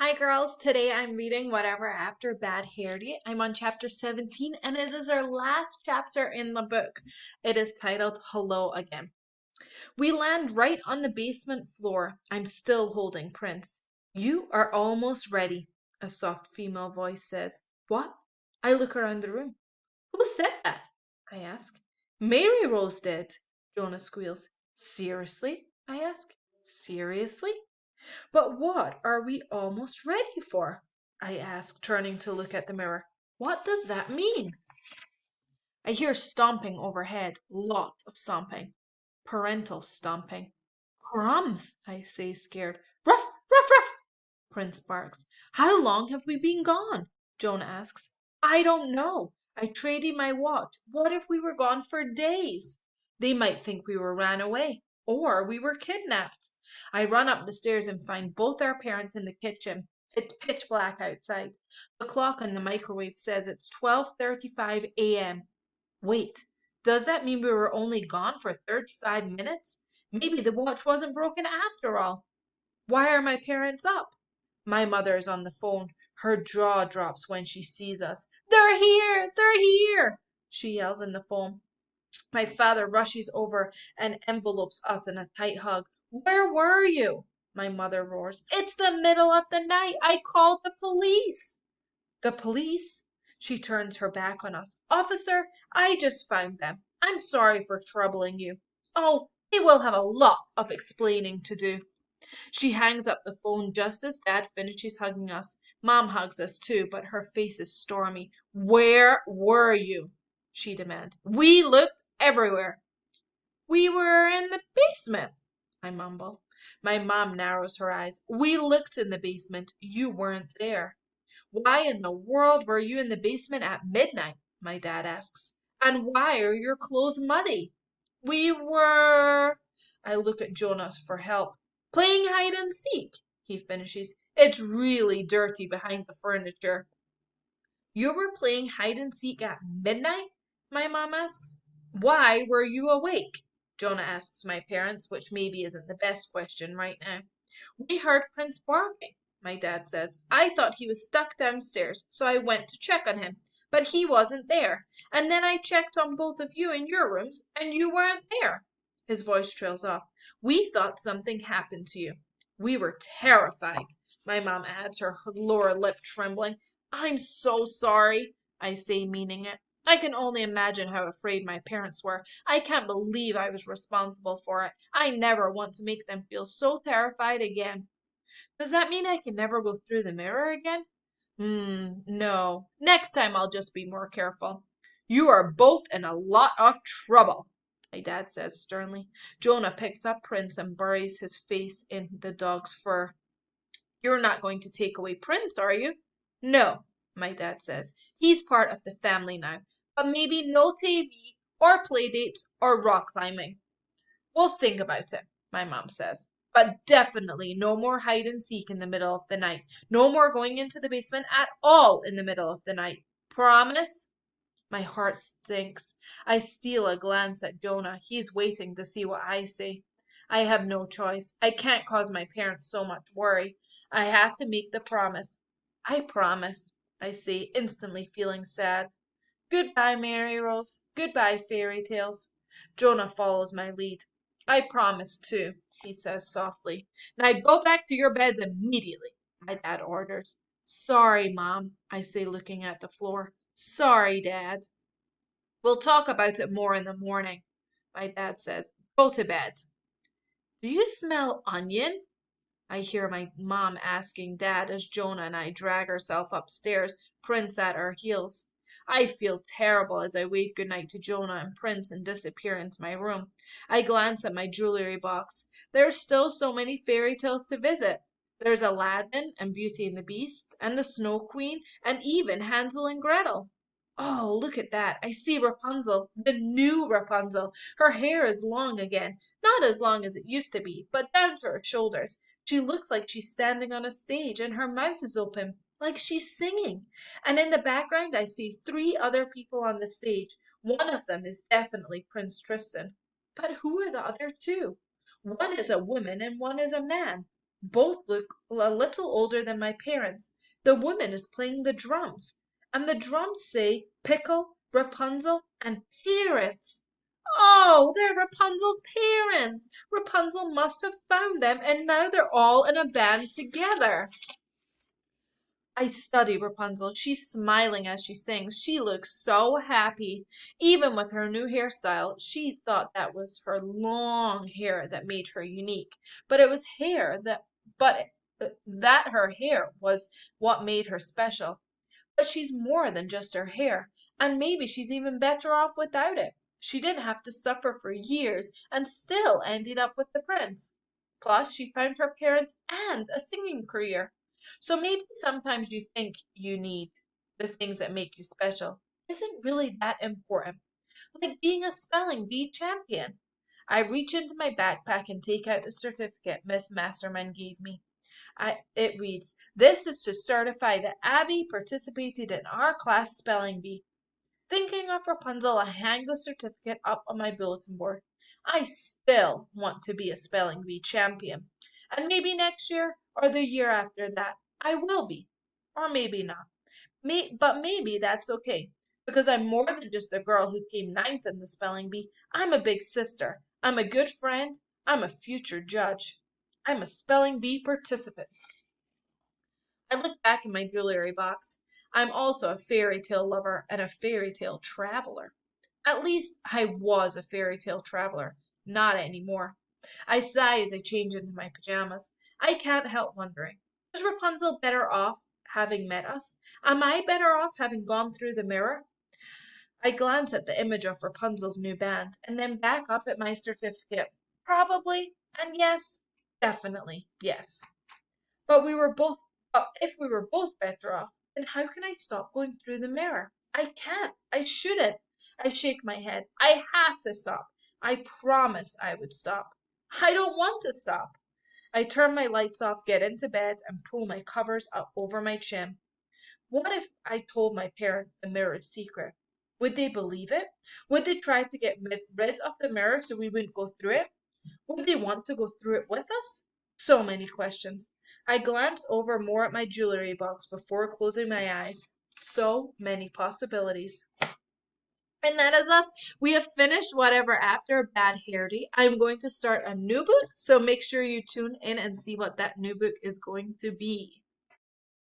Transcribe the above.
Hi girls, today I'm reading Whatever After Bad Hair Day. I'm on chapter 17 and it is our last chapter in the book. It is titled Hello Again. We land right on the basement floor. I'm still holding Prince. You are almost ready, a soft female voice says. What? I look around the room. Who said that? I ask. Mary Rose did, Jonah squeals. Seriously? I ask. Seriously? But what are we almost ready for? I ask, turning to look at the mirror. What does that mean? I hear stomping overhead, lots of stomping. Parental stomping. Crumbs, I say, scared. Ruff, ruff, ruff, Prince barks. How long have we been gone? Joan asks. I don't know. I traded my watch. What if we were gone for days? They might think we were ran away, or we were kidnapped. I run up the stairs and find both our parents in the kitchen. It's pitch black outside. The clock on the microwave says it's 12:35 a.m. Wait, does that mean we were only gone for 35 minutes? Maybe the watch wasn't broken after all. Why are my parents up? My mother is on the phone. Her jaw drops when she sees us. They're here! They're here! She yells in the phone. My father rushes over and envelopes us in a tight hug. Where were you? My mother roars. It's the middle of the night. I called the police. The police? She turns her back on us. Officer, I just found them. I'm sorry for troubling you. Oh, they will have a lot of explaining to do. She hangs up the phone just as Dad finishes hugging us. Mom hugs us too, but her face is stormy. Where were you? She demands. We looked everywhere. We were in the basement, I mumble. My mom narrows her eyes. We looked in the basement. You weren't there. Why in the world were you in the basement at midnight? My dad asks. And why are your clothes muddy? We were. I look at Jonas for help. Playing hide and seek, he finishes. It's really dirty behind the furniture. You were playing hide and seek at midnight? My mom asks. Why were you awake? Jonah asks my parents, which maybe isn't the best question right now. We heard Prince barking, my dad says. I thought he was stuck downstairs, so I went to check on him. But he wasn't there. And then I checked on both of you in your rooms, and you weren't there. His voice trails off. We thought something happened to you. We were terrified, my mom adds, her lower lip trembling. I'm so sorry, I say, meaning it. I can only imagine how afraid my parents were. I can't believe I was responsible for it. I never want to make them feel so terrified again. Does that mean I can never go through the mirror again? No. Next time I'll just be more careful. You are both in a lot of trouble, my dad says sternly. Jonah picks up Prince and buries his face in the dog's fur. You're not going to take away Prince, are you? No, my dad says. He's part of the family now. But maybe no TV or play dates or rock climbing. We'll think about it, my mom says. But definitely no more hide and seek in the middle of the night. No more going into the basement at all in the middle of the night. Promise? My heart sinks. I steal a glance at Jonah. He's waiting to see what I say. I have no choice. I can't cause my parents so much worry. I have to make the promise. I promise, I say, instantly feeling sad. Goodbye, Mary Rose. Goodbye, fairy tales. Jonah follows my lead. I promise too, he says softly. Now go back to your beds immediately, my dad orders. Sorry, Mom, I say, looking at the floor. Sorry, Dad. We'll talk about it more in the morning, my dad says. Go to bed. Do you smell onion? I hear my mom asking Dad as Jonah and I drag ourselves upstairs, Prince at our heels. I feel terrible as I wave goodnight to Jonah and Prince and disappear into my room. I glance at my jewelry box. There's still so many fairy tales to visit. There's Aladdin and Beauty and the Beast and the Snow Queen and even Hansel and Gretel. Oh, look at that. I see Rapunzel, the new Rapunzel. Her hair is long again, not as long as it used to be, but down to her shoulders. She looks like she's standing on a stage and her mouth is open, like she's singing. And in the background, I see three other people on the stage. One of them is definitely Prince Tristan. But who are the other two? One is a woman and one is a man. Both look a little older than my parents. The woman is playing the drums, and the drums say Pickle, Rapunzel, and parents. Oh, they're Rapunzel's parents. Rapunzel must have found them, and now they're all in a band together. I study Rapunzel. She's smiling as she sings. She looks so happy. Even with her new hairstyle, she thought that was her long hair that made her unique. But it was hair that, but that her hair was what made her special. But she's more than just her hair, and maybe she's even better off without it. She didn't have to suffer for years and still ended up with the prince. Plus, she found her parents and a singing career. So maybe sometimes you think you need the things that make you special isn't really that important, like being a spelling bee champion. I reach into my backpack and take out the certificate Miss Masterman gave me. It reads, "This is to certify that Abby participated in our class spelling bee." Thinking of Rapunzel, I hang the certificate up on my bulletin board. I still want to be a spelling bee champion. And maybe next year or the year after that, I will be. Or maybe not. But maybe that's okay. Because I'm more than just a girl who came ninth in the spelling bee. I'm a big sister. I'm a good friend. I'm a future judge. I'm a spelling bee participant. I look back in my jewelry box. I'm also a fairy tale lover and a fairy tale traveler. At least I was a fairy tale traveler, not anymore. I sigh as I change into my pajamas. I can't help wondering, is Rapunzel better off having met us? Am I better off having gone through the mirror? I glance at the image of Rapunzel's new band and then back up at my certificate. Probably, and yes, definitely, yes. But we were both, but if we were both better off, then how can I stop going through the mirror? I can't. I shouldn't. I shake my head. I have to stop. I promised I would stop. I don't want to stop. I turn my lights off, get into bed, and pull my covers up over my chin. What if I told my parents the mirror's secret? Would they believe it? Would they try to get rid of the mirror so we wouldn't go through it? Would they want to go through it with us? So many questions. I glance over more at my jewelry box before closing my eyes. So many possibilities. And that is us. We have finished Whatever After Bad Hair Day. I'm going to start a new book, so make sure you tune in and see what that new book is going to be.